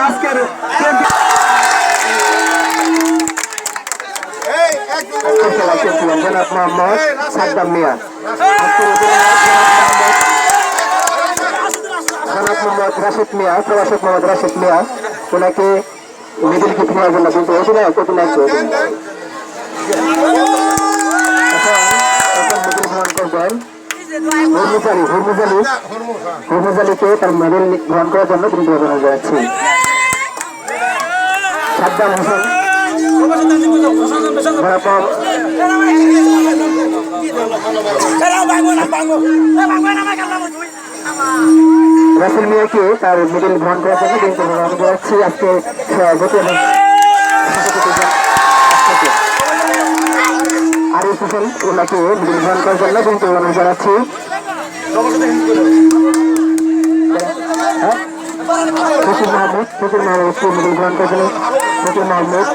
আজকের জনাব মোহাম্মদ সাদ্দাম মিয়া, জনাব মোহাম্মদ রাশিদ মিয়া, প্রভাষক মোহাম্মদ রাশিদ মিয়া, ওনাকে মিডিল গিফট নেওয়ার জন্য কিন্তু অধিনায়ক গ্রহণ করবেন হরমুজ আলীকে তার মেডেল গ্রহণ করার জন্য কিন্তু অভিনন্দন জানাচ্ছি। সাদ্দাম হোসেন রাসেল মিয়াকে তার মেডেল গ্রহণ করার জন্য কিন্তু অভিনন্দন জানাচ্ছি। আজকে আরিফ হোসেন ওনাকে মেডেল গ্রহণ করার জন্য কিন্তু অভিনন্দন জানাচ্ছি। ফকির মাহমুদ মেডেল গ্রহণ করার জন্য ফকির মাহমুদ,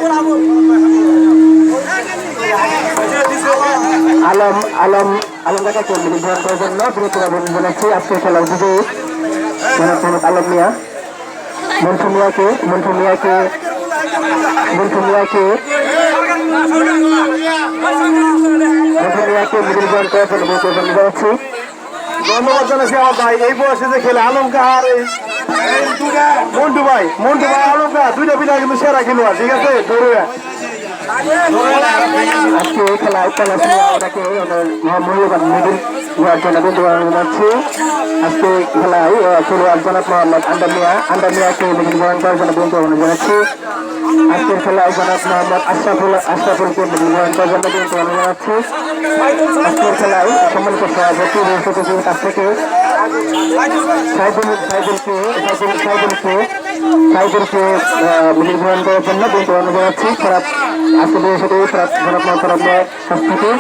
আলম কাকাকে মেডেল গ্রহণ করার জন্য বৃহত্তর অভিনন্দন জানাচ্ছি। আজকের খেলার বিজয়ী জনাব মোহাম্মদ আলম মিয়া, মন্টু মিয়াকে মেডেল গ্রহণ করার জন্য বৃহত্তর অভিনন্দন জানাচ্ছি। ধন্যবাদ জানাচ্ছি আমার ভাই, এই বয়সে যে খেলে আলমকার মন্টু ভাই আলমকার দুইটা পিঠা কিন্তু সেরা খেলোয়াড়, ঠিক আছে। আজকে খেলায় ওনাকে মূল্যবান মেডেল দেওয়ার জন্য ধন্যবাদ জানাচ্ছি। আজকে খেলায় খেলোয়াড় জনাব মোহাম্মদ আন্ডার মিয়াকে মেডেল গ্রহণ করার জন্য ধন্যবাদ জানাচ্ছি। আজকের খেলায় জনাব মোহাম্মদ আশরাফুলকে মেডেল গ্রহণ করার জন্য ধন্যবাদ জানাচ্ছি। আজকের খেলায় সম্মানিত সভাপতি রফিকুলের কাছ থেকে সাইদুলকে মেডেল গ্রহণ করার জন্য ধন্যবাদ জানাচ্ছি। খারাপ আজকে সাথে জনাব মোহাম্মদ কাছ থেকে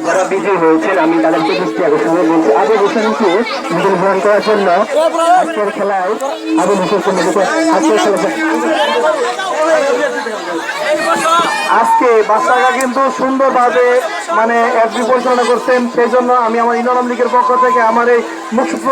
যারা বিজয়ী হয়েছেন আমি তাদেরকে দৃষ্টি আকর্ষণ বলছি। আবুল হোসেনকে মেডেল গ্রহণ করার জন্য আজকের খেলায় আবুল হোসেনকে আজকে বাচ্চারা কিন্তু সুন্দরভাবে মানে এফবি পরিচালনা করছেন, সেই জন্য আমি আমার ইউনিয়ন লীগের পক্ষ থেকে আমার এই মুখ